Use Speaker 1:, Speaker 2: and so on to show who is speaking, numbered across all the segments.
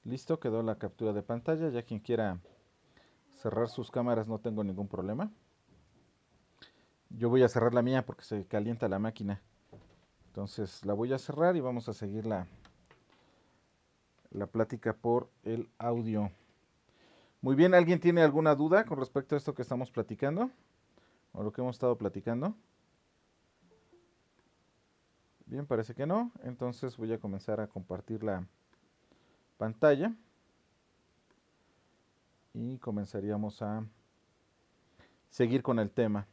Speaker 1: Listo, quedó la captura de pantalla. Ya quien quiera cerrar sus cámaras no tengo ningún problema. Yo voy a cerrar la mía porque se calienta la máquina. Entonces la voy a cerrar y vamos a seguir la plática por el audio. Muy bien, ¿alguien tiene alguna duda con respecto a esto que estamos platicando? O lo que hemos estado platicando. Bien, parece que no. Entonces voy a comenzar a compartir la pantalla. Y comenzaríamos a seguir con el tema.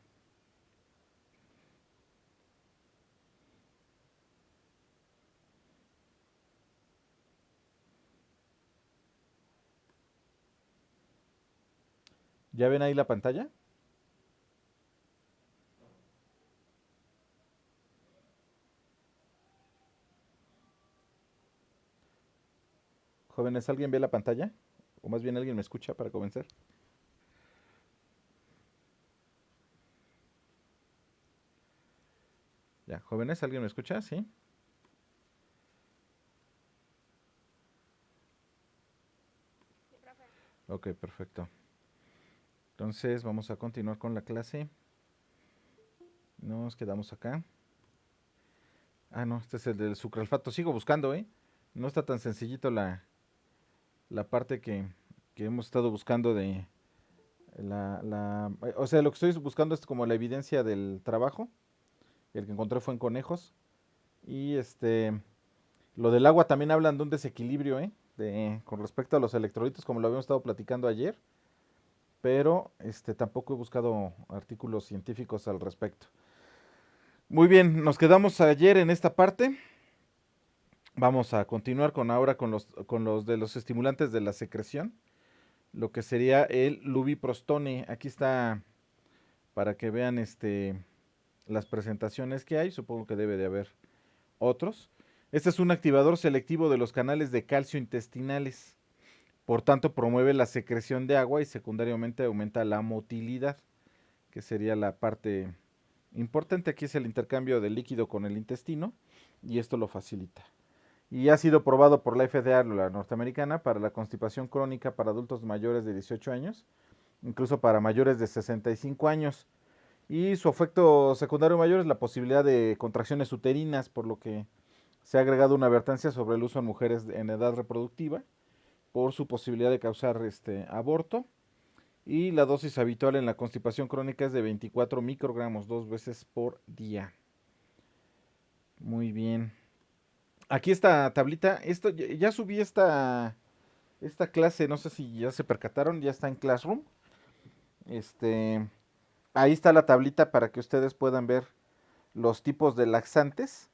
Speaker 1: ¿Ya ven ahí la pantalla? Jóvenes, ¿alguien ve la pantalla? O más bien alguien me escucha para comenzar. Ya, jóvenes, ¿alguien me escucha? ¿Sí? Ok, perfecto. Entonces vamos a continuar con la clase. Nos quedamos acá. Ah, no, este es el del sucralfato. Sigo buscando, ¿eh? No está tan sencillito la parte que hemos estado buscando de o sea, lo que estoy buscando es como la evidencia del trabajo. El que encontré fue en conejos. Y lo del agua también hablan de un desequilibrio, ¿eh? Con respecto a los electrolitos, como lo habíamos estado platicando ayer. Pero tampoco he buscado artículos científicos al respecto. Muy bien, nos quedamos ayer en esta parte. Vamos a continuar ahora con los de los estimulantes de la secreción, lo que sería el lubiprostone. Aquí está para que vean las presentaciones que hay, supongo que debe de haber otros. Este es un activador selectivo de los canales de calcio intestinales. Por tanto, promueve la secreción de agua y secundariamente aumenta la motilidad, que sería la parte importante. Aquí es el intercambio del líquido con el intestino y esto lo facilita. Y ha sido probado por la FDA, la norteamericana, para la constipación crónica para adultos mayores de 18 años, incluso para mayores de 65 años. Y su efecto secundario mayor es la posibilidad de contracciones uterinas, por lo que se ha agregado una advertencia sobre el uso en mujeres en edad reproductiva por su posibilidad de causar aborto. Y la dosis habitual en la constipación crónica es de 24 microgramos 2 veces por día. Muy bien. Aquí esta tablita, esto ya subí esta clase, no sé si ya se percataron, ya está en Classroom. Este, ahí está la tablita para que ustedes puedan ver los tipos de laxantes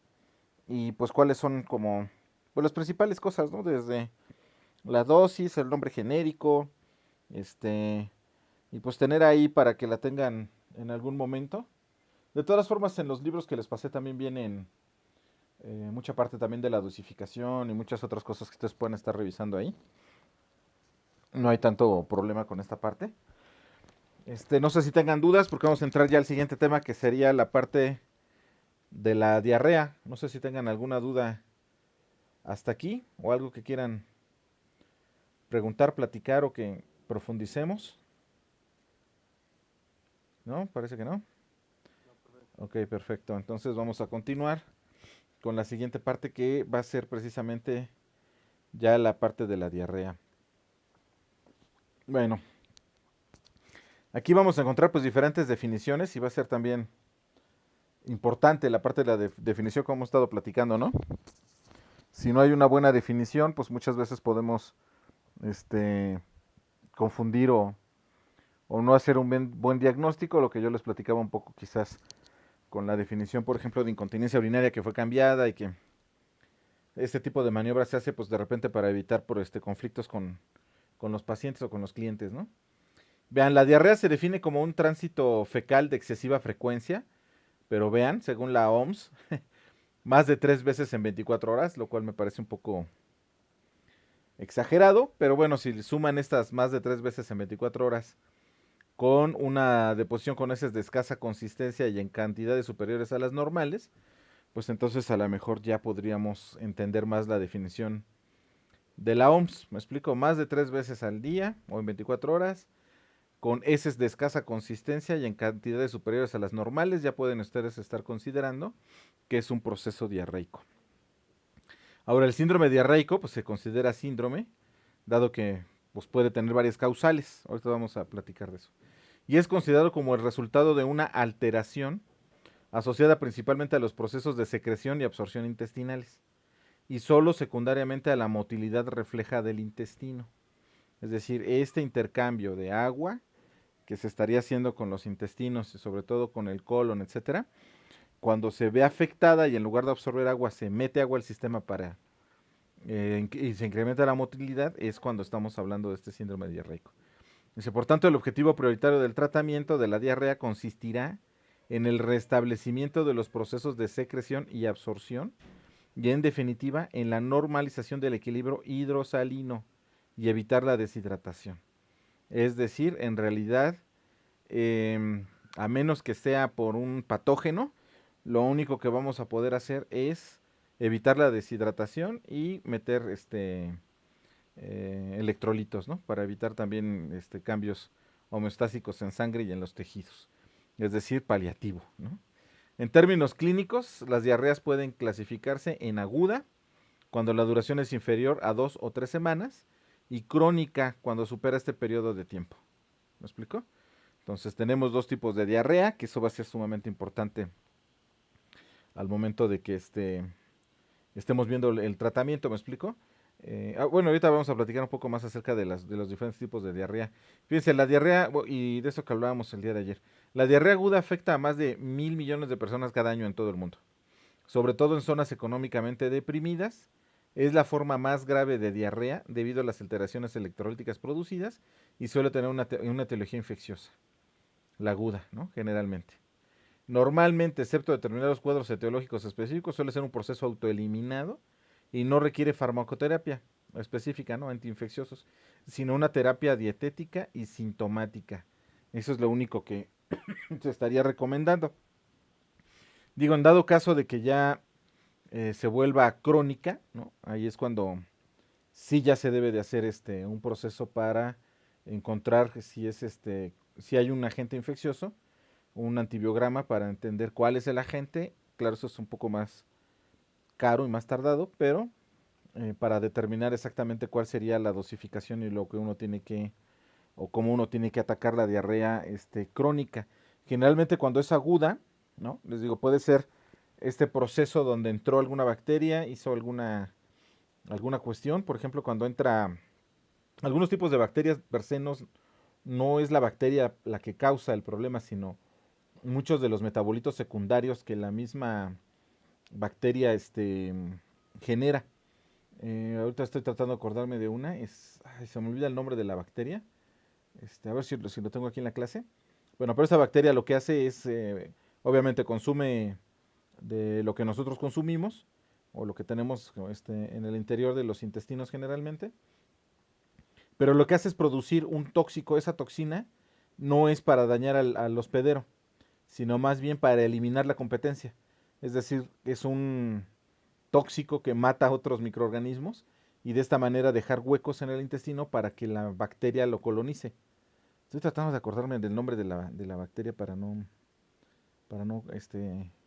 Speaker 1: y pues cuáles son como pues, las principales cosas, ¿no? Desde la dosis, el nombre genérico, este, y pues tener ahí para que la tengan en algún momento. De todas formas, en los libros que les pasé también vienen mucha parte también de la dosificación y muchas otras cosas que ustedes pueden estar revisando ahí. No hay tanto problema con esta parte. No sé si tengan dudas porque vamos a entrar ya al siguiente tema que sería la parte de la diarrea. No sé si tengan alguna duda hasta aquí o algo que quieran preguntar, platicar o que profundicemos. ¿No? Parece que no. Ok, perfecto. Entonces vamos a continuar con la siguiente parte que va a ser precisamente ya la parte de la diarrea. Bueno, aquí vamos a encontrar pues diferentes definiciones y va a ser también importante la parte de la definición como hemos estado platicando, ¿no? Si no hay una buena definición, pues muchas veces podemos este, confundir o no hacer un buen diagnóstico, lo que yo les platicaba un poco quizás con la definición, por ejemplo, de incontinencia urinaria que fue cambiada y que este tipo de maniobra se hace pues de repente para evitar por conflictos con los pacientes o con los clientes, ¿no? Vean, la diarrea se define como un tránsito fecal de excesiva frecuencia, pero vean, según la OMS, más de 3 veces en 24 horas, lo cual me parece un poco exagerado, pero bueno, si suman estas más de 3 veces en 24 horas con una deposición con heces de escasa consistencia y en cantidades superiores a las normales, pues entonces a lo mejor ya podríamos entender más la definición de la OMS, me explico, más de 3 veces al día o en 24 horas, con heces de escasa consistencia y en cantidades superiores a las normales, ya pueden ustedes estar considerando que es un proceso diarreico. Ahora, el síndrome diarreico, pues se considera síndrome, dado que pues, puede tener varias causales. Ahorita vamos a platicar de eso. Y es considerado como el resultado de una alteración asociada principalmente a los procesos de secreción y absorción intestinales, y solo secundariamente a la motilidad refleja del intestino. Es decir, este intercambio de agua que se estaría haciendo con los intestinos y sobre todo con el colon, etcétera, cuando se ve afectada y en lugar de absorber agua se mete agua al sistema para y se incrementa la motilidad, es cuando estamos hablando de este síndrome diarreico. Dice, por tanto, el objetivo prioritario del tratamiento de la diarrea consistirá en el restablecimiento de los procesos de secreción y absorción y, en definitiva, en la normalización del equilibrio hidrosalino y evitar la deshidratación. Es decir, en realidad, a menos que sea por un patógeno, lo único que vamos a poder hacer es evitar la deshidratación y meter electrolitos, ¿no? Para evitar también cambios homeostásicos en sangre y en los tejidos. Es decir, paliativo, ¿no? En términos clínicos, las diarreas pueden clasificarse en aguda, cuando la duración es inferior a 2 o 3 semanas, y crónica, cuando supera este periodo de tiempo. ¿Me explico? Entonces tenemos dos tipos de diarrea, que eso va a ser sumamente importante al momento de que estemos viendo el tratamiento, ¿me explico? Bueno, ahorita vamos a platicar un poco más acerca de los diferentes tipos de diarrea. Fíjense, la diarrea, y de eso que hablábamos el día de ayer, la diarrea aguda afecta a más de 1.000 millones de personas cada año en todo el mundo, sobre todo en zonas económicamente deprimidas. Es la forma más grave de diarrea debido a las alteraciones electrolíticas producidas y suele tener una etiología infecciosa, la aguda, ¿no? Generalmente. Normalmente, excepto determinados cuadros etiológicos específicos, suele ser un proceso autoeliminado y no requiere farmacoterapia específica, ¿no? Antiinfecciosos, sino una terapia dietética y sintomática. Eso es lo único que se estaría recomendando. Digo, en dado caso de que ya se vuelva crónica, ¿no? Ahí es cuando sí ya se debe de hacer un proceso para encontrar si hay un agente infeccioso, un antibiograma para entender cuál es el agente. Claro, eso es un poco más caro y más tardado, pero para determinar exactamente cuál sería la dosificación y lo que uno tiene que, o cómo uno tiene que atacar la diarrea crónica. Generalmente cuando es aguda, ¿no? Les digo, puede ser este proceso donde entró alguna bacteria, hizo alguna cuestión, por ejemplo, cuando entra algunos tipos de bacterias, bercenos, no es la bacteria la que causa el problema, sino muchos de los metabolitos secundarios que la misma bacteria genera. Ahorita estoy tratando de acordarme de una, se me olvida el nombre de la bacteria, a ver si lo tengo aquí en la clase. Bueno, pero esta bacteria lo que hace es, obviamente consume de lo que nosotros consumimos, o lo que tenemos en el interior de los intestinos generalmente, pero lo que hace es producir un tóxico. Esa toxina no es para dañar al hospedero, sino más bien para eliminar la competencia. Es decir, es un tóxico que mata a otros microorganismos y de esta manera dejar huecos en el intestino para que la bacteria lo colonice. Estoy tratando de acordarme del nombre de la bacteria para no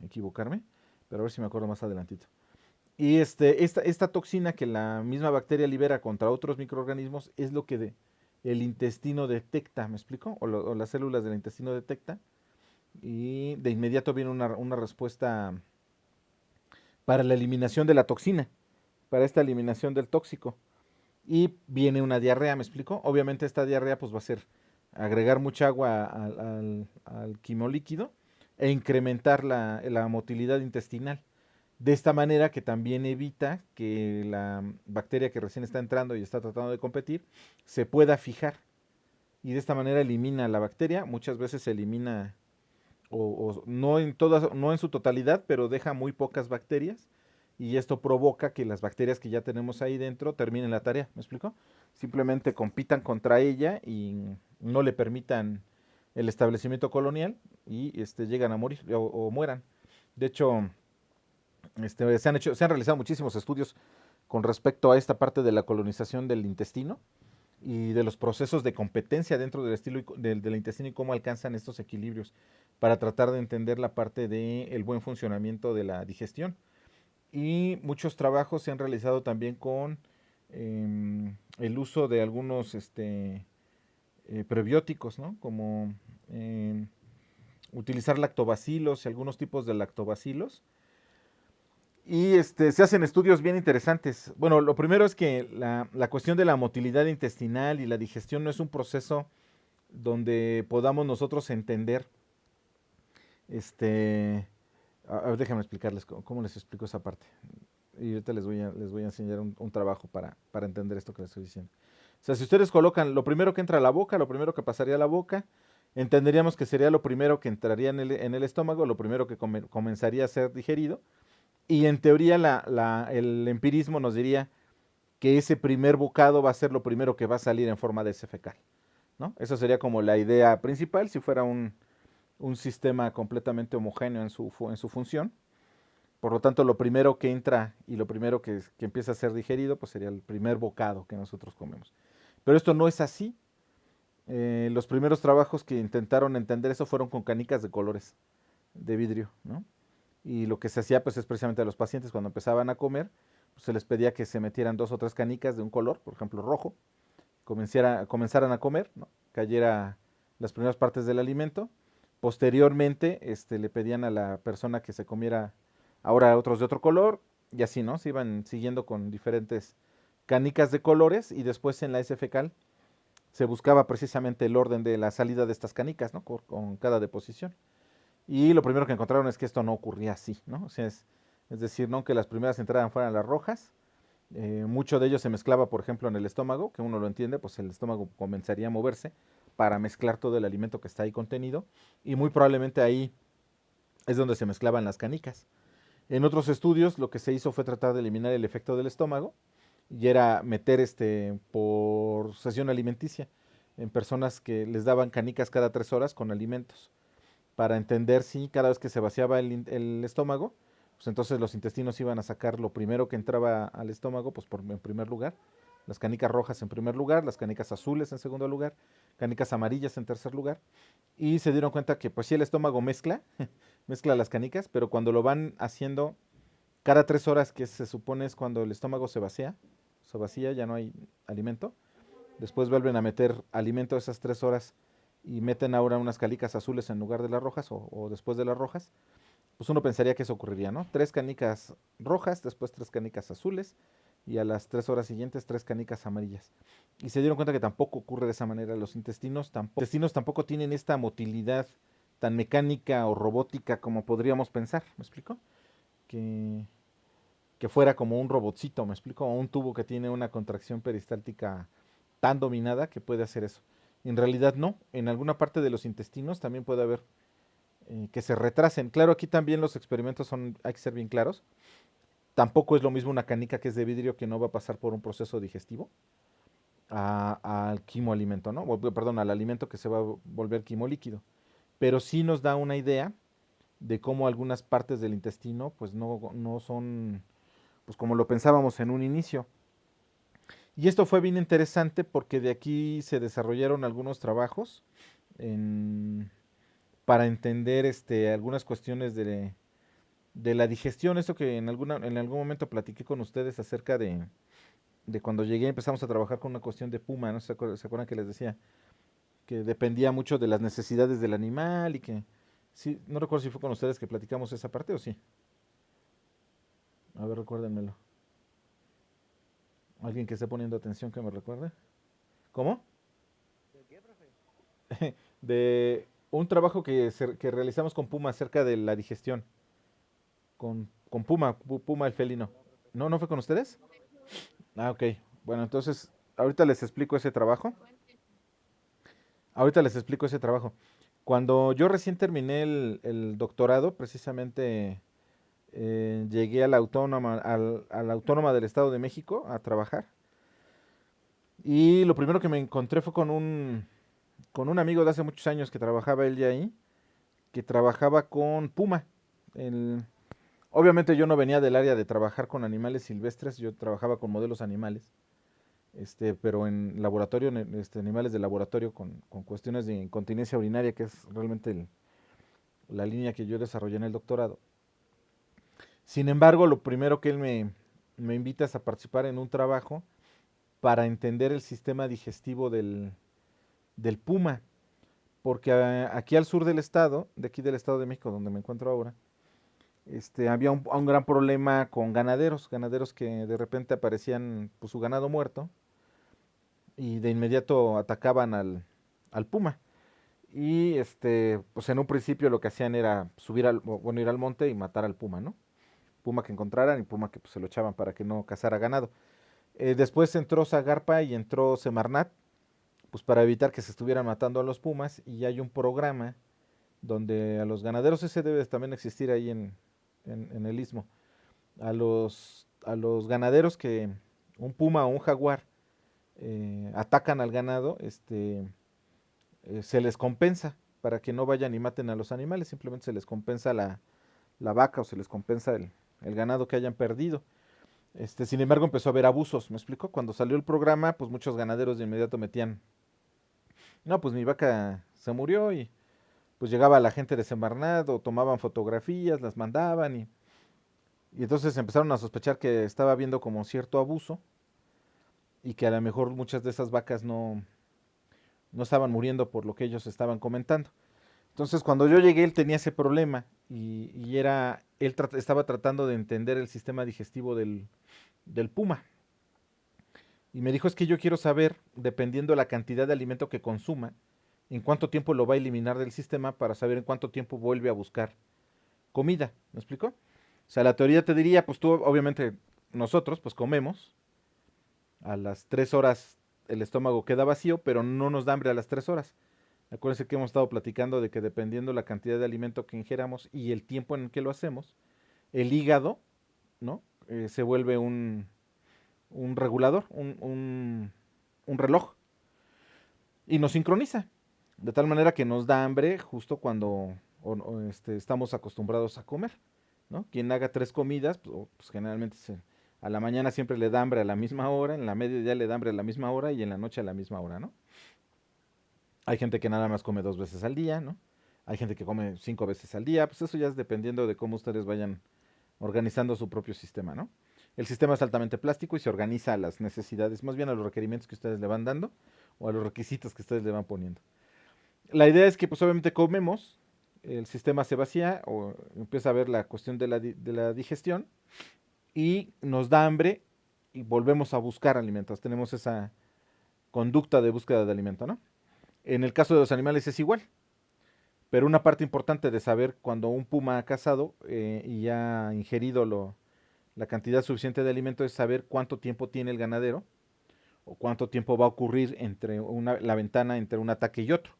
Speaker 1: equivocarme, pero a ver si me acuerdo más adelantito. Y esta toxina que la misma bacteria libera contra otros microorganismos es lo que el intestino detecta, ¿me explico? O las células del intestino detecta, y de inmediato viene una respuesta para la eliminación de la toxina, para esta eliminación del tóxico. Y viene una diarrea, ¿me explico? Obviamente esta diarrea pues va a ser agregar mucha agua al quimo líquido e incrementar la motilidad intestinal. De esta manera que también evita que la bacteria que recién está entrando y está tratando de competir se pueda fijar. Y de esta manera elimina la bacteria. Muchas veces se elimina, o no en todas, no en su totalidad, pero deja muy pocas bacterias. Y esto provoca que las bacterias que ya tenemos ahí dentro terminen la tarea. ¿Me explico? Simplemente compitan contra ella y no le permitan el establecimiento colonial y llegan a morir o mueran. De hecho, se han realizado muchísimos estudios con respecto a esta parte de la colonización del intestino y de los procesos de competencia dentro del, del intestino y cómo alcanzan estos equilibrios para tratar de entender la parte del buen funcionamiento de la digestión. Y muchos trabajos se han realizado también con el uso de algunos prebióticos, ¿no? Como utilizar lactobacilos y algunos tipos de lactobacilos. Y se hacen estudios bien interesantes. Bueno, lo primero es que la cuestión de la motilidad intestinal y la digestión no es un proceso donde podamos nosotros entender, a ver, déjame explicarles cómo les explico esa parte. Y ahorita les voy a enseñar un trabajo para entender esto que les estoy diciendo. O sea, si ustedes colocan lo primero que entra a la boca, lo primero que pasaría a la boca, entenderíamos que sería lo primero que entraría en el estómago, lo primero que comenzaría a ser digerido. Y en teoría el empirismo nos diría que ese primer bocado va a ser lo primero que va a salir en forma de heces fecal, ¿no? Esa sería como la idea principal si fuera un sistema completamente homogéneo en su función. Por lo tanto, lo primero que entra y lo primero que empieza a ser digerido, pues sería el primer bocado que nosotros comemos. Pero esto no es así. Los primeros trabajos que intentaron entender eso fueron con canicas de colores de vidrio, ¿no? Y lo que se hacía pues es precisamente a los pacientes cuando empezaban a comer, pues, se les pedía que se metieran 2 o 3 canicas de un color, por ejemplo rojo, comenzaran a comer, ¿no? Cayera las primeras partes del alimento. Posteriormente le pedían a la persona que se comiera ahora otros de otro color y así, ¿no? Se iban siguiendo con diferentes canicas de colores y después en la S fecal se buscaba precisamente el orden de la salida de estas canicas, ¿no? Con cada deposición. Y lo primero que encontraron es que esto no ocurría así, ¿no? O sea, es decir, no que las primeras entraran fueran las rojas, mucho de ello se mezclaba, por ejemplo, en el estómago, que uno lo entiende, pues el estómago comenzaría a moverse para mezclar todo el alimento que está ahí contenido, y muy probablemente ahí es donde se mezclaban las canicas. En otros estudios lo que se hizo fue tratar de eliminar el efecto del estómago, y era meter por sesión alimenticia en personas que les daban canicas cada 3 horas con alimentos para entender si cada vez que se vaciaba el estómago, pues entonces los intestinos iban a sacar lo primero que entraba al estómago, pues en primer lugar, las canicas rojas en primer lugar, las canicas azules en segundo lugar, canicas amarillas en tercer lugar, y se dieron cuenta que pues sí el estómago mezcla, mezcla las canicas, pero cuando lo van haciendo cada 3 horas, que se supone es cuando el estómago se vacía, ya no hay alimento, después vuelven a meter alimento esas 3 horas y meten ahora unas canicas azules en lugar de las rojas o después de las rojas, pues uno pensaría que eso ocurriría, ¿no? 3 canicas rojas, después 3 canicas azules y a las 3 horas siguientes 3 canicas amarillas. Y se dieron cuenta que tampoco ocurre de esa manera. Los intestinos tampoco tienen esta motilidad tan mecánica o robótica como podríamos pensar, ¿me explico? Que, que fuera como un robotcito, ¿me explico? O un tubo que tiene una contracción peristáltica tan dominada que puede hacer eso. En realidad no, en alguna parte de los intestinos también puede haber que se retrasen. Claro, aquí también los experimentos hay que ser bien claros. Tampoco es lo mismo una canica que es de vidrio que no va a pasar por un proceso digestivo al quimoalimento, ¿no? Perdón, al alimento que se va a volver quimolíquido. Pero sí nos da una idea de cómo algunas partes del intestino pues no son pues como lo pensábamos en un inicio. Y esto fue bien interesante porque de aquí se desarrollaron algunos trabajos en, para entender algunas cuestiones de la digestión, esto que en algún momento platiqué con ustedes acerca de cuando llegué empezamos a trabajar con una cuestión de puma, ¿no? ¿Se acuerdan que les decía? Que dependía mucho de las necesidades del animal y que, sí, no recuerdo si fue con ustedes que platicamos esa parte o sí. A ver, recuérdenmelo. ¿Alguien que esté poniendo atención que me recuerde? ¿Cómo? De un trabajo que realizamos con Puma acerca de la digestión. Con Puma, Puma el felino. ¿No, no fue con ustedes? Ah, ok. Bueno, entonces, ahorita les explico ese trabajo. Ahorita les explico ese trabajo. Cuando yo recién terminé el doctorado, precisamente llegué a la Autónoma del Estado de México a trabajar. Y lo primero que me encontré fue con un amigo de hace muchos años que trabajaba él ya ahí, que trabajaba con Puma. Obviamente yo no venía del área de trabajar con animales silvestres, yo trabajaba con modelos animales, pero en laboratorio, animales de laboratorio con cuestiones de incontinencia urinaria, que es realmente la línea que yo desarrollé en el doctorado. Sin embargo, lo primero que él me invita es a participar en un trabajo para entender el sistema digestivo del puma, porque aquí al sur del estado, de aquí del Estado de México, donde me encuentro ahora, había un gran problema con ganaderos que de repente aparecían pues, su ganado muerto y de inmediato atacaban al puma. Y pues en un principio lo que hacían era ir al monte y matar al puma, ¿no? Puma que encontraran y puma que pues, se lo echaban para que no cazara ganado. Después entró Zagarpa y entró Semarnat, pues para evitar que se estuvieran matando a los pumas, y hay un programa donde a los ganaderos, ese debe también existir ahí en el istmo, a los ganaderos que un puma o un jaguar atacan al ganado, se les compensa para que no vayan y maten a los animales, simplemente se les compensa la vaca o se les compensa el ganado que hayan perdido. Sin embargo, empezó a haber abusos, ¿me explico? Cuando salió el programa, pues muchos ganaderos de inmediato metían, no, pues mi vaca se murió y pues llegaba la gente de Semarnat o tomaban fotografías, las mandaban y entonces empezaron a sospechar que estaba habiendo como cierto abuso y que a lo mejor muchas de esas vacas no estaban muriendo por lo que ellos estaban comentando. Entonces cuando yo llegué él tenía ese problema y estaba tratando de entender el sistema digestivo del puma. Y me dijo, es que yo quiero saber, dependiendo de la cantidad de alimento que consuma, en cuánto tiempo lo va a eliminar del sistema para saber en cuánto tiempo vuelve a buscar comida. ¿Me explico? O sea, la teoría te diría, pues tú, obviamente, nosotros, pues comemos, a las 3 horas el estómago queda vacío, pero no nos da hambre a las 3 horas. Acuérdense que hemos estado platicando de que dependiendo la cantidad de alimento que ingeramos y el tiempo en el que lo hacemos, el hígado, ¿no? Se vuelve un regulador, un reloj, y nos sincroniza. De tal manera que nos da hambre justo cuando estamos acostumbrados a comer, ¿no? Quien haga 3 comidas, pues generalmente a la mañana siempre le da hambre a la misma hora, en la mediodía le da hambre a la misma hora y en la noche a la misma hora, ¿no? Hay gente que nada más come 2 veces al día, ¿no? Hay gente que come 5 veces al día, pues eso ya es dependiendo de cómo ustedes vayan organizando su propio sistema, ¿no? El sistema es altamente plástico y se organiza a las necesidades, más bien a los requerimientos que ustedes le van dando o a los requisitos que ustedes le van poniendo. La idea es que pues obviamente comemos, el sistema se vacía o empieza a ver la cuestión de la digestión y nos da hambre y volvemos a buscar alimentos. Tenemos esa conducta de búsqueda de alimento, ¿no? En el caso de los animales es igual, pero una parte importante de saber cuando un puma ha cazado y ha ingerido la cantidad suficiente de alimento es saber cuánto tiempo tiene el ganadero o cuánto tiempo va a ocurrir entre la ventana entre un ataque y otro.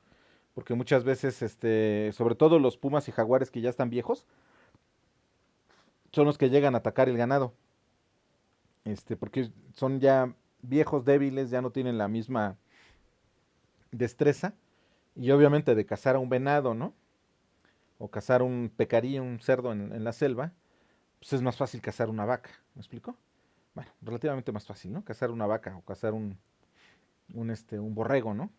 Speaker 1: Porque muchas veces, sobre todo los pumas y jaguares que ya están viejos, son los que llegan a atacar el ganado. Porque son ya viejos, débiles, ya no tienen la misma destreza. Y obviamente de cazar a un venado, ¿no? O cazar un pecarí, un cerdo en la selva, pues es más fácil cazar una vaca. ¿Me explico? Bueno, relativamente más fácil, ¿no? Cazar una vaca o cazar un borrego, ¿no?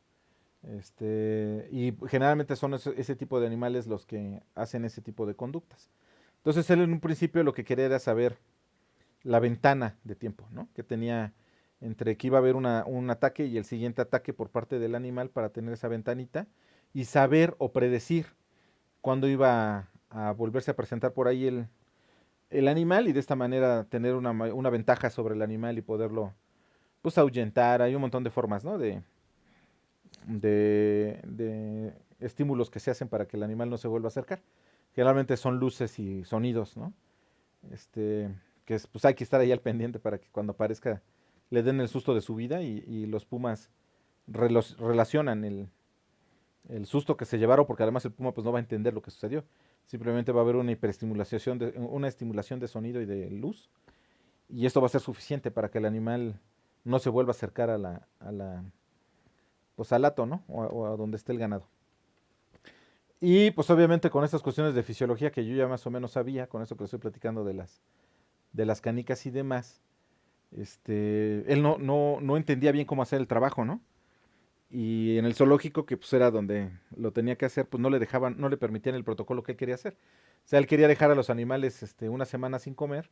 Speaker 1: Y generalmente son ese tipo de animales los que hacen ese tipo de conductas. Entonces él en un principio lo que quería era saber la ventana de tiempo, ¿no? Que tenía entre que iba a haber un ataque y el siguiente ataque por parte del animal para tener esa ventanita y saber o predecir cuándo iba a volverse a presentar por ahí el animal y de esta manera tener una ventaja sobre el animal y poderlo pues ahuyentar. Hay un montón de formas, ¿no? De estímulos que se hacen para que el animal no se vuelva a acercar. Generalmente son luces y sonidos, ¿no? Este, pues hay que estar ahí al pendiente para que cuando aparezca le den el susto de su vida y los pumas relacionan el susto que se llevaron, porque además el puma pues no va a entender lo que sucedió. Simplemente va a haber una hiperestimulación, una estimulación de sonido y de luz, y esto va a ser suficiente para que el animal no se vuelva a acercar pues al hato, ¿no? O a donde esté el ganado. Y pues obviamente con estas cuestiones de fisiología que yo ya más o menos sabía, con eso que les estoy platicando de las canicas y demás, él no entendía bien cómo hacer el trabajo, ¿no? Y en el zoológico, que pues era donde lo tenía que hacer, pues no le dejaban, no le permitían el protocolo que él quería hacer. O sea, él quería dejar a los animales una semana sin comer,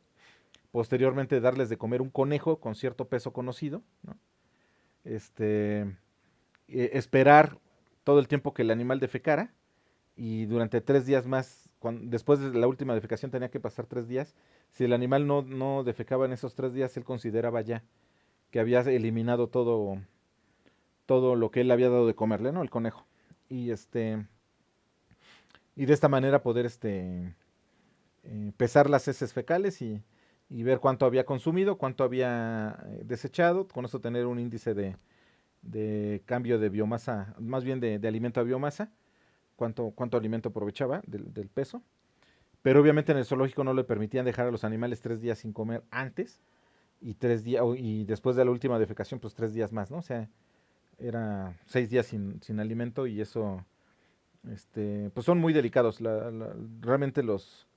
Speaker 1: posteriormente darles de comer un conejo con cierto peso conocido, ¿no? Este, esperar todo el tiempo que el animal defecara y durante 3 días más, después de la última defecación tenía que pasar 3 días. Si el animal no defecaba en esos 3 días, él consideraba ya que había eliminado todo lo que él había dado de comerle, ¿no? El conejo. Y y de esta manera poder pesar las heces fecales y ver cuánto había consumido, cuánto había desechado, con eso tener un índice de cambio de biomasa, más bien de alimento a biomasa, cuánto alimento aprovechaba del peso. Pero obviamente en el zoológico no le permitían dejar a los animales 3 días sin comer antes y 3 días, y después de la última defecación, pues 3 días más, ¿no? O sea, era 6 días sin alimento y eso, pues son muy delicados. Realmente los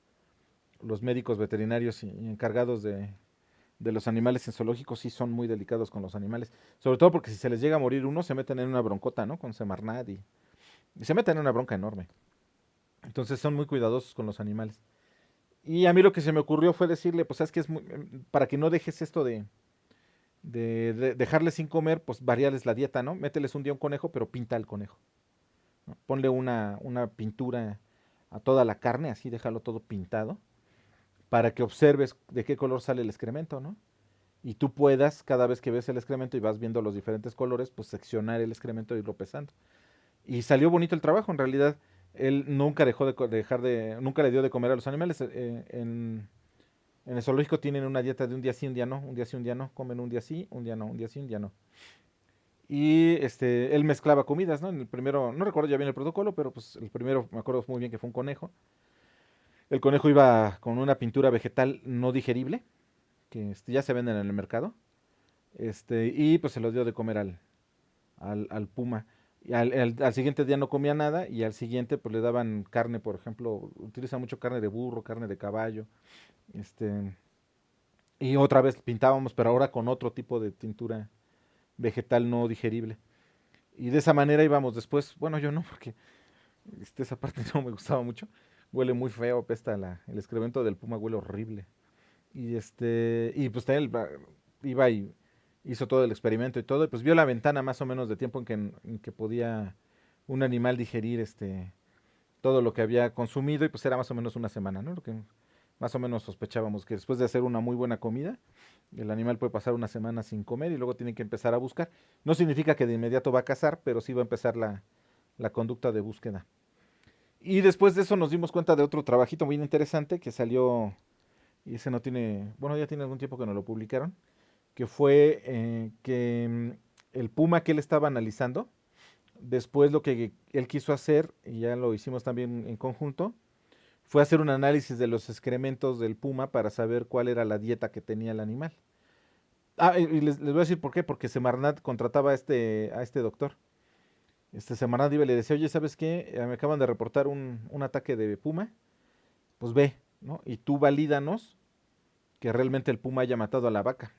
Speaker 1: médicos veterinarios y encargados de los animales en zoológicos sí son muy delicados con los animales. Sobre todo porque si se les llega a morir uno, se meten en una broncota, ¿no? Con Semarnat y se meten en una bronca enorme. Entonces son muy cuidadosos con los animales. Y a mí lo que se me ocurrió fue decirle, pues sabes que para que no dejes esto de dejarles sin comer, pues variarles la dieta, ¿no? Mételes un día un conejo, pero pinta al conejo, ¿no? Ponle una pintura a toda la carne, así déjalo todo pintado, para que observes de qué color sale el excremento, ¿no? Y tú puedas, cada vez que ves el excremento y vas viendo los diferentes colores, pues seccionar el excremento e irlo pesando. Y salió bonito el trabajo, en realidad él nunca dejó nunca le dio de comer a los animales. En el zoológico tienen una dieta de un día sí, un día no, un día sí, un día no, comen un día sí, un día no, un día sí, un día no. Y él mezclaba comidas, ¿no? En el primero, no recuerdo ya bien el protocolo, pero pues el primero me acuerdo muy bien que fue un conejo. El conejo iba con una pintura vegetal no digerible, que ya se venden en el mercado. Y pues se lo dio de comer al puma. Y al siguiente día no comía nada y al siguiente pues le daban carne, por ejemplo, utiliza mucho carne de burro, carne de caballo, este, y otra vez pintábamos, pero ahora con otro tipo de tintura vegetal no digerible. Y de esa manera íbamos después, bueno, yo no, porque esa parte no me gustaba mucho. Huele muy feo, apesta el excremento del puma, huele horrible. Y pues también iba y hizo todo el experimento y todo, y pues vio la ventana más o menos de tiempo en que podía un animal digerir todo lo que había consumido, y pues era más o menos una semana, ¿no? Lo que más o menos sospechábamos, que después de hacer una muy buena comida, el animal puede pasar una semana sin comer y luego tiene que empezar a buscar. No significa que de inmediato va a cazar, pero sí va a empezar la conducta de búsqueda. Y después de eso nos dimos cuenta de otro trabajito muy interesante que salió, y ese no tiene, bueno, ya tiene algún tiempo que nos lo publicaron, que fue que el puma que él estaba analizando, después lo que él quiso hacer, y ya lo hicimos también en conjunto, fue hacer un análisis de los excrementos del puma para saber cuál era la dieta que tenía el animal. Ah, y les voy a decir por qué, porque Semarnat contrataba a este doctor. Semarnat iba y le decía, oye, ¿sabes qué? Me acaban de reportar un ataque de puma, pues ve, ¿no? Y tú valídanos que realmente el puma haya matado a la vaca.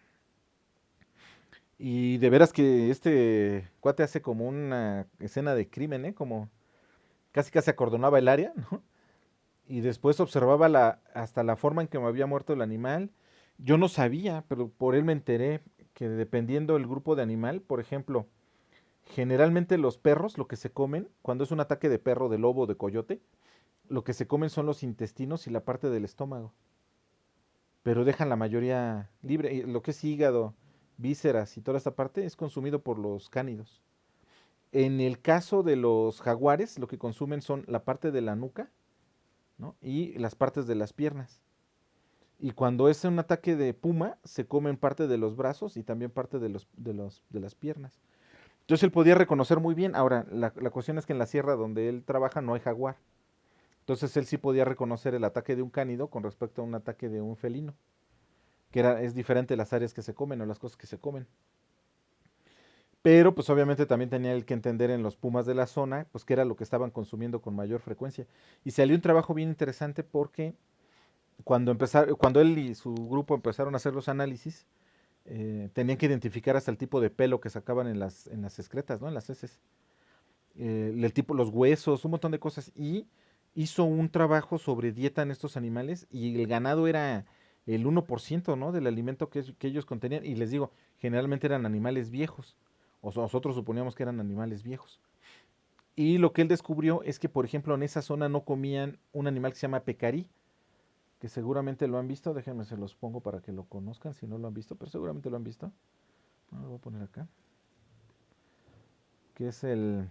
Speaker 1: Y de veras que este cuate hace como una escena de crimen, ¿eh? Como casi casi acordonaba el área, ¿no? Y después observaba hasta la forma en que me había muerto el animal. Yo no sabía, pero por él me enteré que dependiendo del grupo de animal, por ejemplo, generalmente los perros lo que se comen, cuando es un ataque de perro, de lobo, de coyote, lo que se comen son los intestinos y la parte del estómago, pero dejan la mayoría libre. Y lo que es hígado, vísceras y toda esta parte es consumido por los cánidos. En el caso de los jaguares, lo que consumen son la parte de la nuca, ¿no? Y las partes de las piernas. Y cuando es un ataque de puma, se comen parte de los brazos y también parte de las piernas. Entonces él podía reconocer muy bien. Ahora, la cuestión es que en la sierra donde él trabaja no hay jaguar. Entonces él sí podía reconocer el ataque de un cánido con respecto a un ataque de un felino, es diferente las áreas que se comen o las cosas que se comen. pero pues obviamente también tenía él que entender en los pumas de la zona, pues qué era lo que estaban consumiendo con mayor frecuencia. Y salió un trabajo bien interesante porque cuando él y su grupo empezaron a hacer los análisis, tenían que identificar hasta el tipo de pelo que sacaban en las excretas, ¿no? En las heces. El tipo, los huesos, un montón de cosas. Y hizo un trabajo sobre dieta en estos animales y el ganado era el 1%, ¿no? Del alimento que ellos contenían. Y les digo, generalmente eran animales viejos. O nosotros suponíamos que eran animales viejos. Y lo que él descubrió es que, por ejemplo, en esa zona no comían un animal que se llama pecarí, que seguramente lo han visto. Déjenme se los pongo para que lo conozcan si no lo han visto, pero seguramente lo han visto. Lo voy a poner acá. Que es el...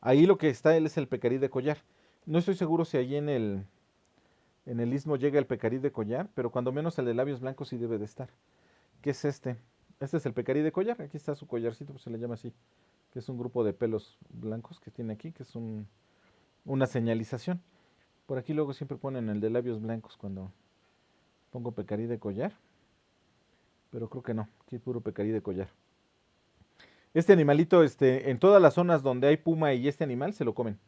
Speaker 1: Ahí lo que está él es el pecarí de collar. No estoy seguro si allí en el istmo llega el pecarí de collar, pero cuando menos el de labios blancos sí debe de estar. ¿Qué es este? Este es el pecarí de collar. Aquí está su collarcito, pues se le llama así. Que es un grupo de pelos blancos que tiene aquí, que es una señalización. Por aquí luego siempre ponen el de labios blancos cuando pongo pecarí de collar, pero creo que no, aquí es puro pecarí de collar. Este animalito, en todas las zonas donde hay puma y este animal, se lo comen.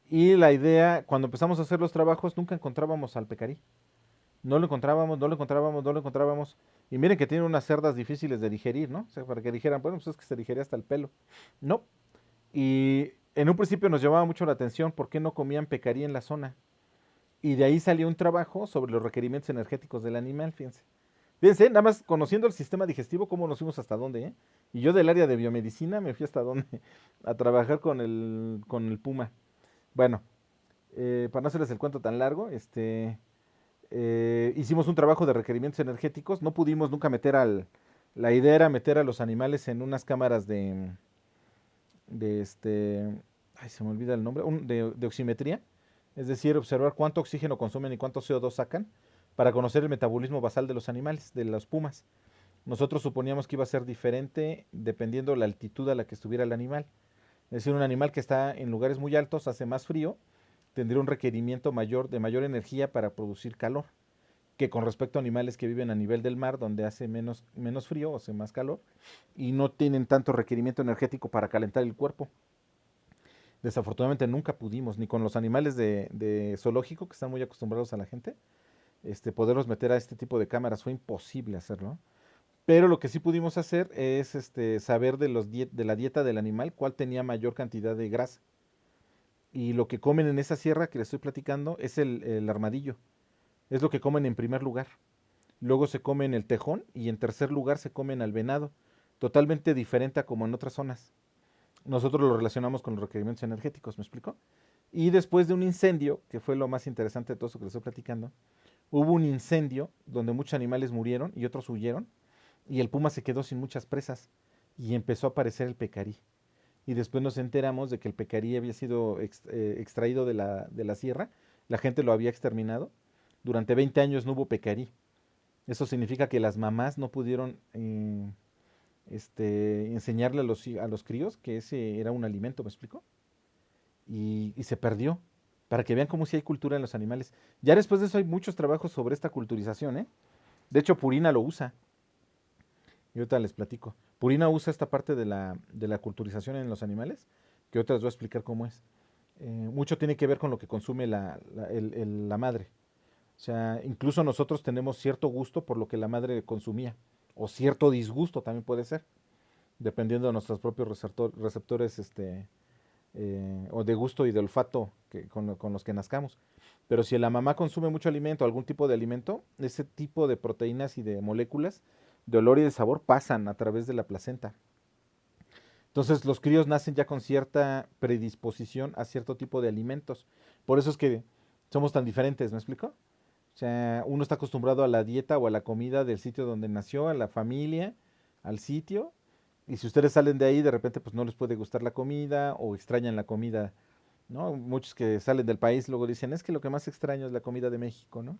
Speaker 1: Y la idea, cuando empezamos a hacer los trabajos, nunca encontrábamos al pecarí. No lo encontrábamos, no lo encontrábamos, no lo encontrábamos. Y miren que tiene unas cerdas difíciles de digerir, ¿no? O sea, para que dijeran, bueno, pues es que se digería hasta el pelo. No. Y en un principio nos llamaba mucho la atención por qué no comían pecarí en la zona. Y de ahí salió un trabajo sobre los requerimientos energéticos del animal, fíjense. Fíjense, nada más conociendo el sistema digestivo, cómo nos fuimos hasta dónde, ¿eh? Y yo del área de biomedicina me fui hasta dónde, a trabajar con el puma. Bueno, para no hacerles el cuento tan largo, hicimos un trabajo de requerimientos energéticos, no pudimos nunca la idea era meter a los animales en unas cámaras de ay, se me olvida el nombre, de oximetría, es decir, observar cuánto oxígeno consumen y cuánto CO2 sacan para conocer el metabolismo basal de los animales, de los pumas. Nosotros suponíamos que iba a ser diferente dependiendo la altitud a la que estuviera el animal. Es decir, un animal que está en lugares muy altos hace más frío, tendría un requerimiento mayor de mayor energía para producir calor que con respecto a animales que viven a nivel del mar, donde hace menos frío o hace más calor, y no tienen tanto requerimiento energético para calentar el cuerpo. Desafortunadamente nunca pudimos, ni con los animales de zoológico, que están muy acostumbrados a la gente, poderlos meter a este tipo de cámaras. Fue imposible hacerlo. Pero lo que sí pudimos hacer es saber de la dieta del animal cuál tenía mayor cantidad de grasa. Y lo que comen en esa sierra que les estoy platicando es el armadillo. Es lo que comen en primer lugar. Luego se comen el tejón y en tercer lugar se comen al venado. Totalmente diferente a como en otras zonas. Nosotros lo relacionamos con los requerimientos energéticos, ¿me explico? Y después de un incendio, que fue lo más interesante de todo eso que les estoy platicando, hubo un incendio donde muchos animales murieron y otros huyeron, y el puma se quedó sin muchas presas y empezó a aparecer el pecarí. Y después nos enteramos de que el pecarí había sido extraído de la sierra, la gente lo había exterminado. Durante 20 años no hubo pecarí. Eso significa que las mamás no pudieron enseñarle a los críos que ese era un alimento, ¿me explico? Y se perdió, para que vean cómo sí hay cultura en los animales. Ya después de eso hay muchos trabajos sobre esta culturización, ¿eh? De hecho, Purina lo usa. Y ahorita les platico. Purina usa esta parte de la culturización en los animales, que ahorita les voy a explicar cómo es. Mucho tiene que ver con lo que consume la madre. O sea, incluso nosotros tenemos cierto gusto por lo que la madre consumía, o cierto disgusto también puede ser, dependiendo de nuestros propios receptores o de gusto y de olfato con los que nazcamos. Pero si la mamá consume mucho alimento, algún tipo de alimento, ese tipo de proteínas y de moléculas de olor y de sabor pasan a través de la placenta. Entonces los críos nacen ya con cierta predisposición a cierto tipo de alimentos. Por eso es que somos tan diferentes, ¿me explico? O sea, uno está acostumbrado a la dieta o a la comida del sitio donde nació, a la familia, al sitio. Y si ustedes salen de ahí, de repente pues no les puede gustar la comida o extrañan la comida, ¿no? Muchos que salen del país luego dicen, es que lo que más extraño es la comida de México, ¿no?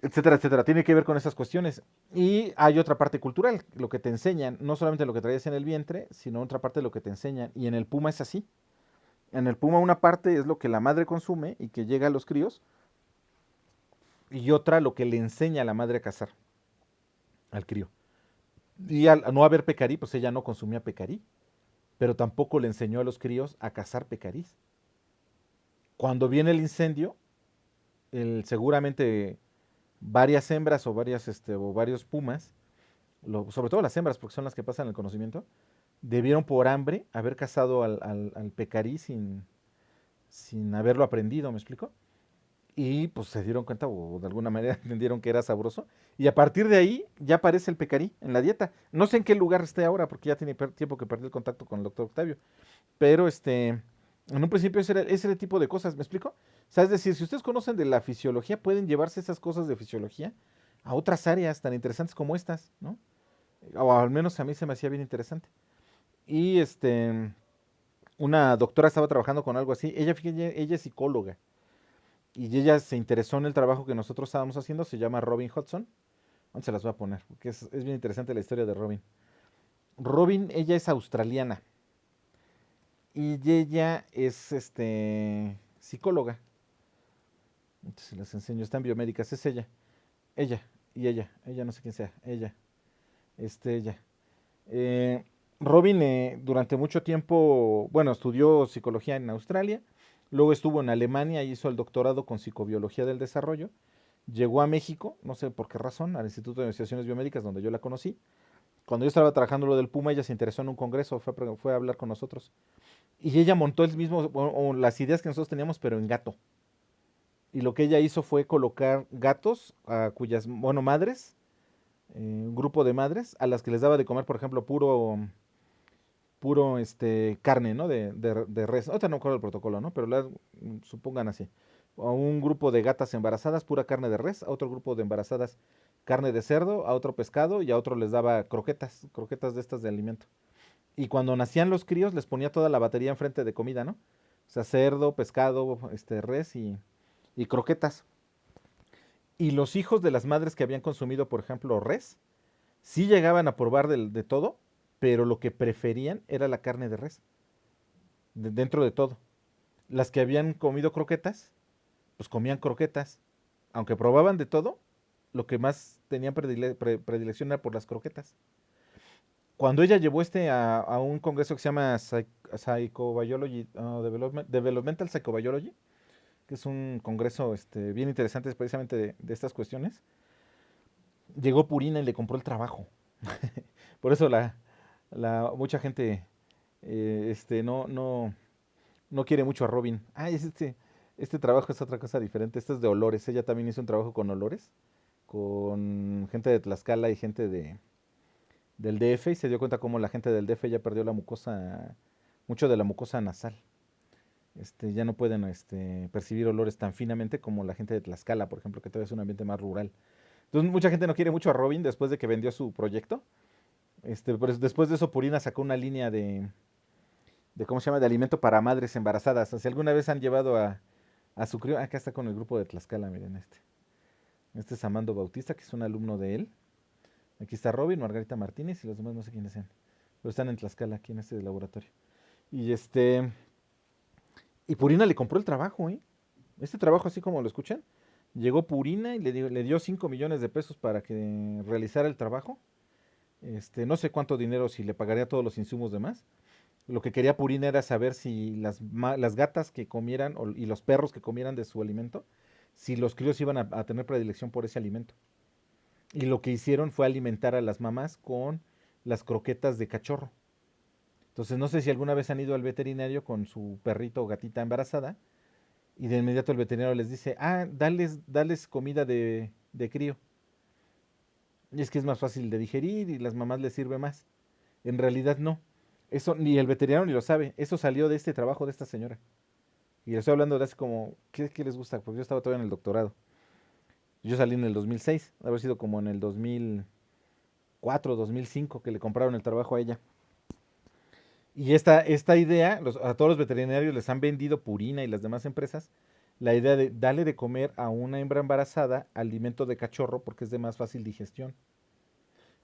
Speaker 1: Etcétera, etcétera. Tiene que ver con esas cuestiones. Y hay otra parte cultural, lo que te enseñan, no solamente lo que traes en el vientre, sino otra parte de lo que te enseñan. Y en el puma es así. En el puma una parte es lo que la madre consume y que llega a los críos, y otra lo que le enseña a la madre a cazar al crío. Y al no haber pecarí, pues ella no consumía pecarí, pero tampoco le enseñó a los críos a cazar pecarís. Cuando viene el incendio, seguramente varias hembras o o varios pumas, sobre todo las hembras, porque son las que pasan el conocimiento, debieron por hambre haber cazado al pecarí sin haberlo aprendido, ¿me explico? Y pues se dieron cuenta o de alguna manera entendieron que era sabroso. Y a partir de ahí ya aparece el pecarí en la dieta. No sé en qué lugar esté ahora porque ya tiene tiempo que perdí el contacto con el doctor Octavio. Pero en un principio ese era el tipo de cosas, ¿me explico? O sea, es decir, si ustedes conocen de la fisiología, pueden llevarse esas cosas de fisiología a otras áreas tan interesantes como estas, ¿no? O al menos a mí se me hacía bien interesante. Y una doctora estaba trabajando con algo así. Fíjate, ella es psicóloga. Y ella se interesó en el trabajo que nosotros estábamos haciendo. Se llama Robin Hudson. ¿Dónde se las voy a poner? Porque es bien interesante la historia de Robin. Robin, ella es australiana. Y ella es psicóloga. Entonces les enseño. Está en biomédicas. Es ella. Ella. Y ella. Ella no sé quién sea. Ella. Ella. Eh, Robin durante mucho tiempo, bueno, estudió psicología en Australia, luego estuvo en Alemania y hizo el doctorado con psicobiología del desarrollo, llegó a México, no sé por qué razón, al Instituto de Investigaciones Biomédicas donde yo la conocí. Cuando yo estaba trabajando lo del Puma, ella se interesó en un congreso, fue a hablar con nosotros. Y ella montó el mismo, o las ideas que nosotros teníamos, pero en gato. Y lo que ella hizo fue colocar gatos a cuyas, bueno, madres, un grupo de madres, a las que les daba de comer, por ejemplo, puro carne, ¿no? De res. Ahorita no me acuerdo el protocolo, ¿no? Pero supongan así. A un grupo de gatas embarazadas, pura carne de res, a otro grupo de embarazadas, carne de cerdo, a otro pescado y a otro les daba croquetas, croquetas de estas de alimento. Y cuando nacían los críos les ponía toda la batería enfrente de comida, ¿no? O sea, cerdo, pescado, res y croquetas. Y los hijos de las madres que habían consumido, por ejemplo, res, sí llegaban a probar de todo, pero lo que preferían era la carne de res, dentro de todo. Las que habían comido croquetas, pues comían croquetas. Aunque probaban de todo, lo que más tenían predilección era por las croquetas. Cuando ella llevó a un congreso que se llama Psychobiology, Developmental Psychobiology, que es un congreso bien interesante precisamente de estas cuestiones, llegó Purina y le compró el trabajo. Por eso mucha gente no quiere mucho a Robin. Ah, este trabajo es otra cosa diferente. Este es de olores. Ella también hizo un trabajo con olores, con gente de Tlaxcala y gente del DF, y se dio cuenta cómo la gente del DF ya perdió mucho de la mucosa nasal. Ya no pueden percibir olores tan finamente como la gente de Tlaxcala, por ejemplo, que todavía es un ambiente más rural. Entonces mucha gente no quiere mucho a Robin después de que vendió su proyecto. Pero después de eso Purina sacó una línea ¿cómo se llama? De alimento para madres embarazadas. O sea, si alguna vez han llevado a su crío, acá está con el grupo de Tlaxcala, miren este. Este es Amando Bautista, que es un alumno de él. Aquí está Robin, Margarita Martínez y los demás no sé quiénes sean. Pero están en Tlaxcala, aquí en este laboratorio. Y y Purina le compró el trabajo, ¿eh? Este trabajo, así como lo escuchan, llegó Purina y le dio 5 millones de pesos para que realizara el trabajo. No sé cuánto dinero, si le pagaría todos los insumos demás. Lo que quería Purina era saber si las gatas que comieran y los perros que comieran de su alimento, si los críos iban a tener predilección por ese alimento. Y lo que hicieron fue alimentar a las mamás con las croquetas de cachorro. Entonces no sé si alguna vez han ido al veterinario con su perrito o gatita embarazada y de inmediato el veterinario les dice, dales comida de crío. Y es que es más fácil de digerir y las mamás les sirve más. En realidad no. Eso ni el veterinario ni lo sabe. Eso salió de este trabajo de esta señora. Y le estoy hablando de hace como, ¿qué les gusta? Porque yo estaba todavía en el doctorado. Yo salí en el 2006, haber sido como en el 2004, 2005 que le compraron el trabajo a ella. Y esta idea, a todos los veterinarios les han vendido Purina y las demás empresas, la idea de darle de comer a una hembra embarazada alimento de cachorro porque es de más fácil digestión.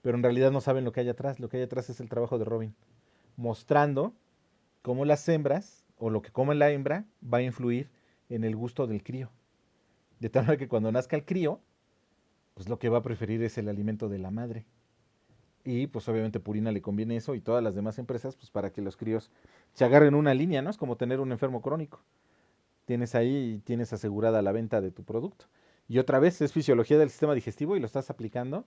Speaker 1: Pero en realidad no saben lo que hay atrás. Lo que hay atrás es el trabajo de Robin, mostrando cómo las hembras o lo que come la hembra va a influir en el gusto del crío. De tal manera que cuando nazca el crío, pues lo que va a preferir es el alimento de la madre. Y pues obviamente Purina le conviene eso y todas las demás empresas, pues para que los críos se agarren una línea, ¿no? Es como tener un enfermo crónico. Tienes ahí y tienes asegurada la venta de tu producto. Y otra vez es fisiología del sistema digestivo y lo estás aplicando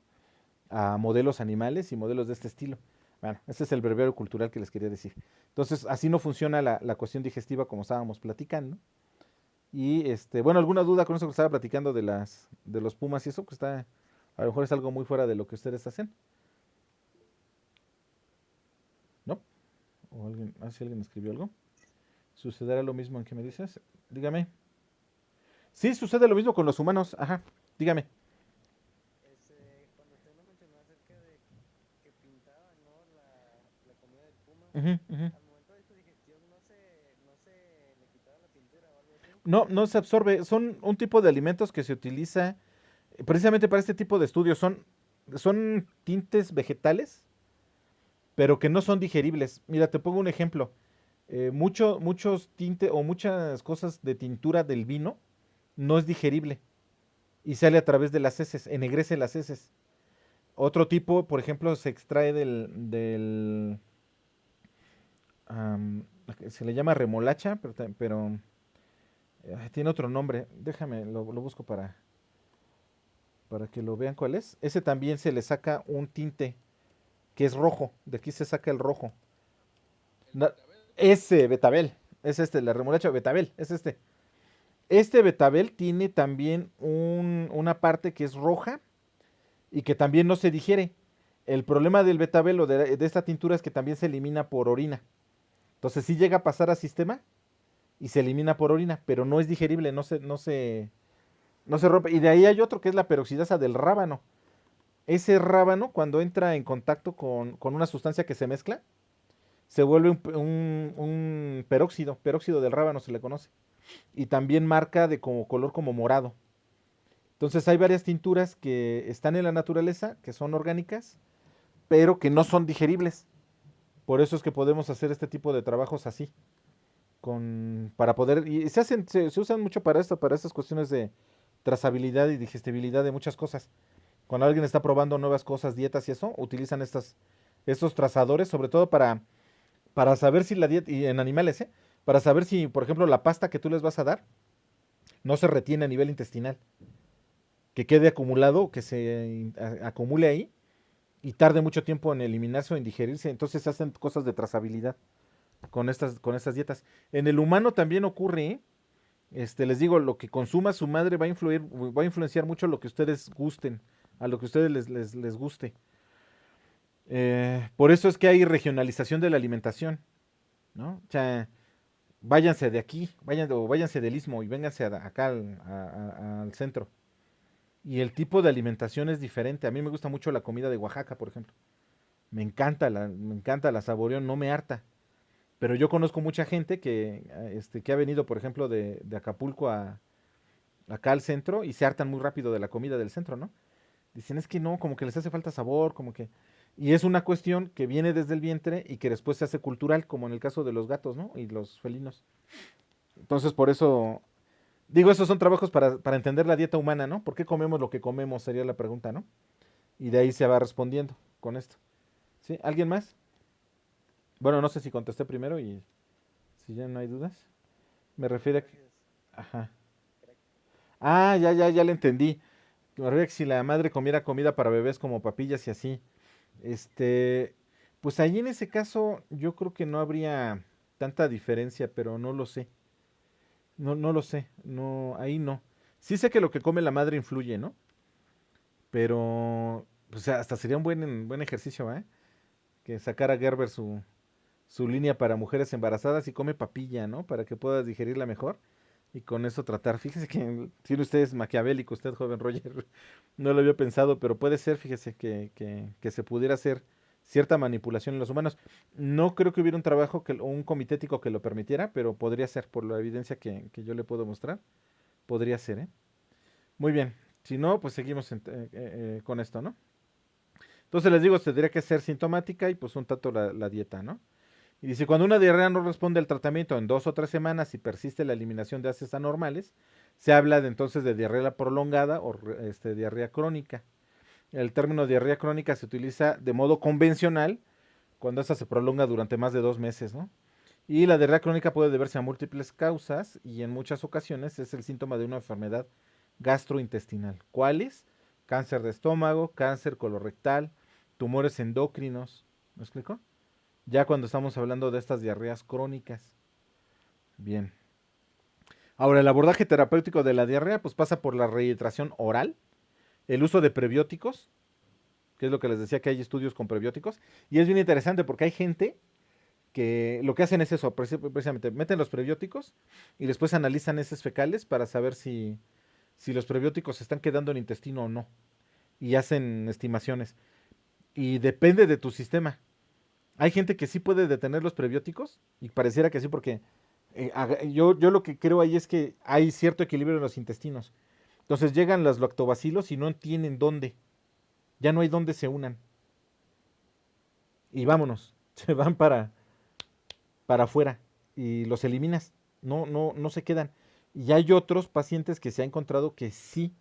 Speaker 1: a modelos animales y modelos de este estilo. Bueno, ese es el breviario cultural que les quería decir. Entonces, así no funciona la cuestión digestiva como estábamos platicando. Y bueno, alguna duda con eso que estaba platicando de los pumas y eso, que está, a lo mejor es algo muy fuera de lo que ustedes hacen, ¿no? O alguien, si alguien escribió algo. ¿Sucederá lo mismo en que me dices? Dígame. Sí, sucede lo mismo con los humanos. Ajá, dígame.
Speaker 2: Cuando usted lo mencionó acerca de que pintaban, ¿no? La comida del puma,
Speaker 1: Ujú, ujú.
Speaker 2: al momento de su digestión no se le quitaba la pintura o algo así.
Speaker 1: No, no se absorbe. Son un tipo de alimentos que se utiliza precisamente para este tipo de estudios. Son tintes vegetales, pero que no son digeribles. Mira, te pongo un ejemplo. Muchos tintes o muchas cosas de tintura del vino no es digerible y sale a través de las heces, ennegrece las heces. Otro tipo, por ejemplo, se extrae am, se le llama remolacha, pero tiene otro nombre. Déjame, lo busco para que lo vean cuál es. Ese también se le saca un tinte que es rojo. De aquí se saca el rojo. Na- Ese betabel. Es la remolacha betabel. Es este. Este betabel tiene también una parte que es roja y que también no se digiere. El problema del betabel o de esta tintura es que también se elimina por orina. Entonces sí llega a pasar a sistema y se elimina por orina, pero no es digerible, no se rompe. Y de ahí hay otro que es la peroxidasa del rábano. Ese rábano, cuando entra en contacto con una sustancia que se mezcla, se vuelve un peróxido del rábano se le conoce. Y también marca de como color como morado. Entonces hay varias tinturas que están en la naturaleza, que son orgánicas, pero que no son digeribles. Por eso es que podemos hacer este tipo de trabajos así, para poder, y se usan mucho para esto, para estas cuestiones de trazabilidad y digestibilidad de muchas cosas. Cuando alguien está probando nuevas cosas, dietas y eso, utilizan estos trazadores, sobre todo para saber si la dieta, y en animales, ¿eh? Para saber si, por ejemplo, la pasta que tú les vas a dar no se retiene a nivel intestinal, que quede acumulado, que se acumule ahí y tarde mucho tiempo en eliminarse o en digerirse. Entonces se hacen cosas de trazabilidad con estas dietas. En el humano también ocurre, ¿eh? Les digo, lo que consuma su madre va a influenciar mucho lo que ustedes gusten, a lo que ustedes les guste. Por eso es que hay regionalización de la alimentación, ¿no? O sea, váyanse de aquí, váyanse del istmo y vénganse acá al centro. Y el tipo de alimentación es diferente. A mí me gusta mucho la comida de Oaxaca, por ejemplo. Me encanta, la saboreo, no me harta. Pero yo conozco mucha gente que ha venido, por ejemplo, de Acapulco acá al centro y se hartan muy rápido de la comida del centro, ¿no? Dicen, es que no, como que les hace falta sabor, como que... Y es una cuestión que viene desde el vientre y que después se hace cultural, como en el caso de los gatos, ¿no? Y los felinos. Entonces, por eso, digo, esos son trabajos para entender la dieta humana, ¿no? ¿Por qué comemos lo que comemos? Sería la pregunta, ¿no? Y de ahí se va respondiendo con esto. ¿Sí? ¿Alguien más? Bueno, no sé si contesté primero y si ya no hay dudas. Me refiero a que...
Speaker 2: Gracias.
Speaker 1: Ajá. Ah, ya le entendí. Me refiero a que si la madre comiera comida para bebés como papillas y así. Este, pues ahí en ese caso yo creo que no habría tanta diferencia, pero no lo sé. No, no lo sé. No, ahí no. Sí sé que lo que come la madre influye, ¿no? Pero, pues hasta sería un buen ejercicio, ¿eh? Que sacara Gerber su línea para mujeres embarazadas y come papilla, ¿no? Para que puedas digerirla mejor y con eso tratar. Fíjese que tiene usted es maquiavélico, usted, joven Roger. No lo había pensado, pero puede ser, fíjese, que se pudiera hacer cierta manipulación en los humanos. No creo que hubiera un trabajo o un comité ético que lo permitiera, pero podría ser, por la evidencia que yo le puedo mostrar, podría ser, ¿eh? Muy bien. Si no, pues seguimos con esto, ¿no? Entonces les digo, tendría que ser sintomática y pues un tanto la dieta, ¿no? Y dice, cuando una diarrea no responde al tratamiento en 2 o 3 semanas y persiste la eliminación de ácidos anormales, se habla entonces de diarrea prolongada o diarrea crónica. El término diarrea crónica se utiliza de modo convencional cuando esta se prolonga durante más de 2 meses, ¿no? Y la diarrea crónica puede deberse a múltiples causas y en muchas ocasiones es el síntoma de una enfermedad gastrointestinal. ¿Cuáles? Cáncer de estómago, cáncer colorectal, tumores endocrinos. ¿Me explico? Ya cuando estamos hablando de estas diarreas crónicas. Bien. Ahora, el abordaje terapéutico de la diarrea pues pasa por la rehidratación oral, el uso de prebióticos, que es lo que les decía que hay estudios con prebióticos, y es bien interesante porque hay gente que lo que hacen es eso, precisamente meten los prebióticos y después analizan heces fecales para saber si los prebióticos se están quedando en el intestino o no, y hacen estimaciones. Y depende de tu sistema. Hay gente que sí puede detener los prebióticos, y pareciera que sí, porque yo lo que creo ahí es que hay cierto equilibrio en los intestinos. Entonces llegan los lactobacilos y no tienen dónde. Ya no hay dónde se unan. Y vámonos. Se van para afuera. Y los eliminas. No se quedan. Y hay otros pacientes que se ha encontrado que sí.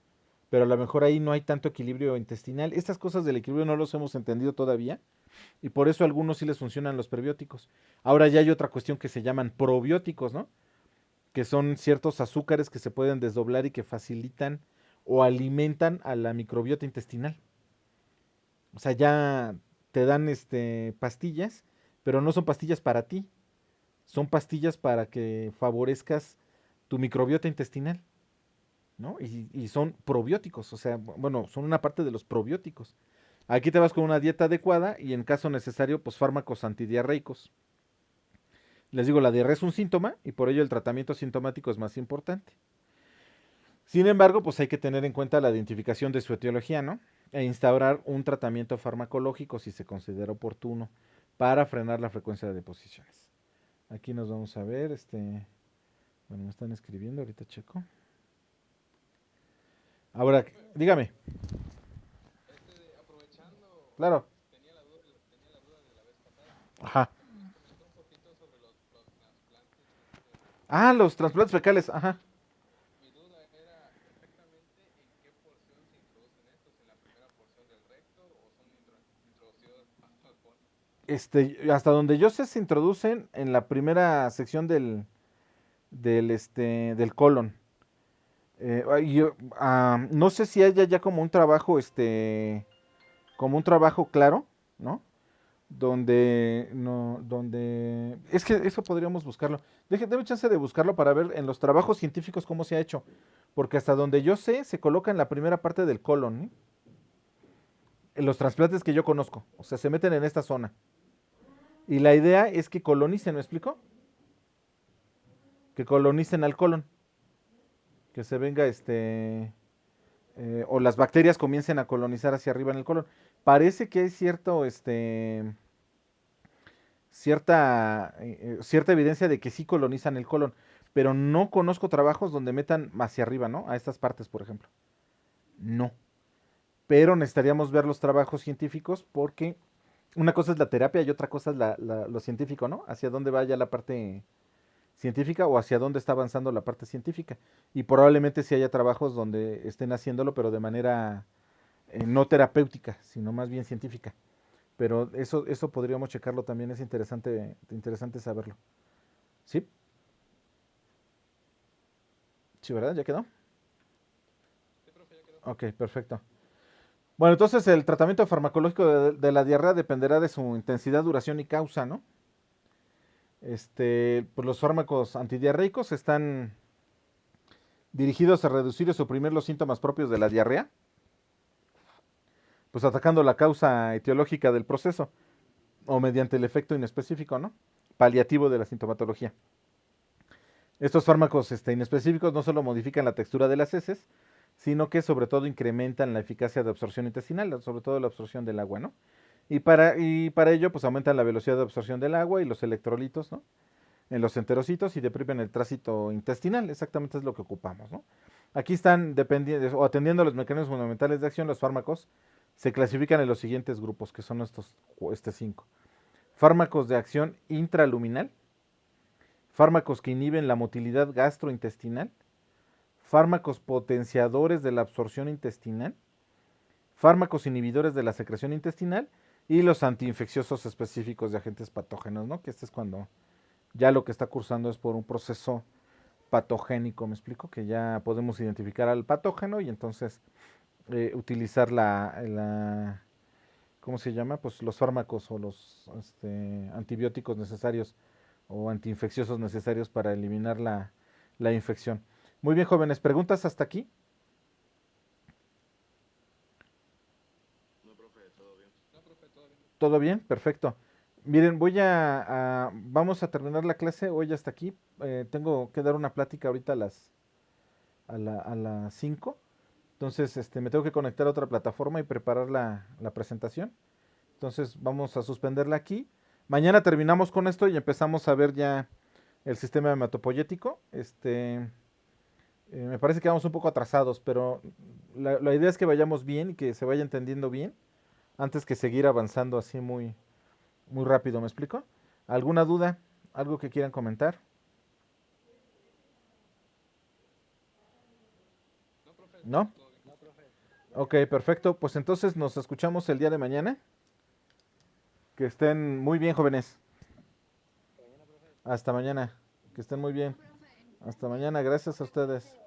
Speaker 1: Pero a lo mejor ahí no hay tanto equilibrio intestinal. Estas cosas del equilibrio no los hemos entendido todavía. Y por eso a algunos sí les funcionan los prebióticos. Ahora ya hay otra cuestión que se llaman probióticos, ¿no? Que son ciertos azúcares que se pueden desdoblar y que facilitan o alimentan a la microbiota intestinal. O sea, ya te dan pastillas, pero no son pastillas para ti, son pastillas para que favorezcas tu microbiota intestinal, ¿no? Y son probióticos, o sea, bueno, son una parte de los probióticos. Aquí te vas con una dieta adecuada y en caso necesario, pues fármacos antidiarreicos. Les digo, la diarrea es un síntoma y por ello el tratamiento sintomático es más importante. Sin embargo, pues hay que tener en cuenta la identificación de su etiología, ¿no? E instaurar un tratamiento farmacológico si se considera oportuno para frenar la frecuencia de deposiciones. Aquí nos vamos a ver, bueno, me están escribiendo, ahorita checo. Ahora, dígame.
Speaker 2: Aprovechando,
Speaker 1: Claro.
Speaker 2: tenía la duda de la vez pasada.
Speaker 1: Ajá.
Speaker 2: Nos comentó un poquito sobre los trasplantes
Speaker 1: Ah, los trasplantes fecales, ajá.
Speaker 2: Mi duda era exactamente en qué porción se introducen estos, en la primera porción del recto o son introducidos paso a paso.
Speaker 1: Hasta donde yo sé, se introducen en la primera sección del colon. No sé si haya ya como un trabajo, como un trabajo claro, ¿no? Donde, no, donde, es que eso podríamos buscarlo. Deme chance de buscarlo para ver en los trabajos científicos cómo se ha hecho. Porque hasta donde yo sé, se coloca en la primera parte del colon, ¿eh? En los trasplantes que yo conozco. O sea, se meten en esta zona. Y la idea es que colonicen, ¿me explico? Que colonicen al colon. Que se venga o las bacterias comiencen a colonizar hacia arriba en el colon. Parece que hay cierta evidencia de que sí colonizan el colon, pero no conozco trabajos donde metan hacia arriba, ¿no? A estas partes, por ejemplo. No. Pero necesitaríamos ver los trabajos científicos porque una cosa es la terapia y otra cosa es lo científico, ¿no? Hacia dónde vaya la parte científica o hacia dónde está avanzando la parte científica. Y probablemente sí haya trabajos donde estén haciéndolo, pero de manera no terapéutica, sino más bien científica. Pero eso podríamos checarlo también, es interesante saberlo. ¿Sí? Sí, ¿verdad? ¿Ya quedó?
Speaker 2: Sí, profe, ya quedó.
Speaker 1: Ok, perfecto. Bueno, entonces el tratamiento farmacológico de la diarrea dependerá de su intensidad, duración y causa, ¿no? Pues los fármacos antidiarreicos están dirigidos a reducir o suprimir los síntomas propios de la diarrea, pues atacando la causa etiológica del proceso o mediante el efecto inespecífico, ¿no? Paliativo de la sintomatología. Estos fármacos inespecíficos no solo modifican la textura de las heces, sino que sobre todo incrementan la eficacia de absorción intestinal, sobre todo la absorción del agua, ¿no? Y para ello, pues aumentan la velocidad de absorción del agua y los electrolitos, ¿no? En los enterocitos y deprimen el tránsito intestinal, exactamente es lo que ocupamos, ¿no? Aquí están dependiendo o atendiendo a los mecanismos fundamentales de acción, los fármacos se clasifican en los siguientes grupos, que son estos 5. Fármacos de acción intraluminal, fármacos que inhiben la motilidad gastrointestinal, fármacos potenciadores de la absorción intestinal, fármacos inhibidores de la secreción intestinal y los antiinfecciosos específicos de agentes patógenos, ¿no? Que este es cuando ya lo que está cursando es por un proceso patogénico, ¿me explico? Que ya podemos identificar al patógeno y entonces utilizar ¿cómo se llama? Pues los fármacos o los antibióticos necesarios o antiinfecciosos necesarios para eliminar la infección. Muy bien, jóvenes, ¿preguntas hasta aquí?
Speaker 2: No, profe, todo bien.
Speaker 1: ¿Todo bien? Perfecto. Miren, vamos a terminar la clase hoy hasta aquí. Tengo que dar una plática ahorita a las 5. Entonces, me tengo que conectar a otra plataforma y preparar la presentación. Entonces, vamos a suspenderla aquí. Mañana terminamos con esto y empezamos a ver ya el sistema hematopoyético. Me parece que vamos un poco atrasados, pero la idea es que vayamos bien y que se vaya entendiendo bien antes que seguir avanzando así muy rápido, ¿me explico? ¿Alguna duda? ¿Algo que quieran comentar?
Speaker 2: No, profe,
Speaker 1: ¿No?
Speaker 2: todo bien.
Speaker 1: Ok, perfecto. Pues entonces nos escuchamos el día de mañana. Que estén muy bien, jóvenes. Hasta mañana. Que estén muy bien. Hasta mañana. Gracias a ustedes.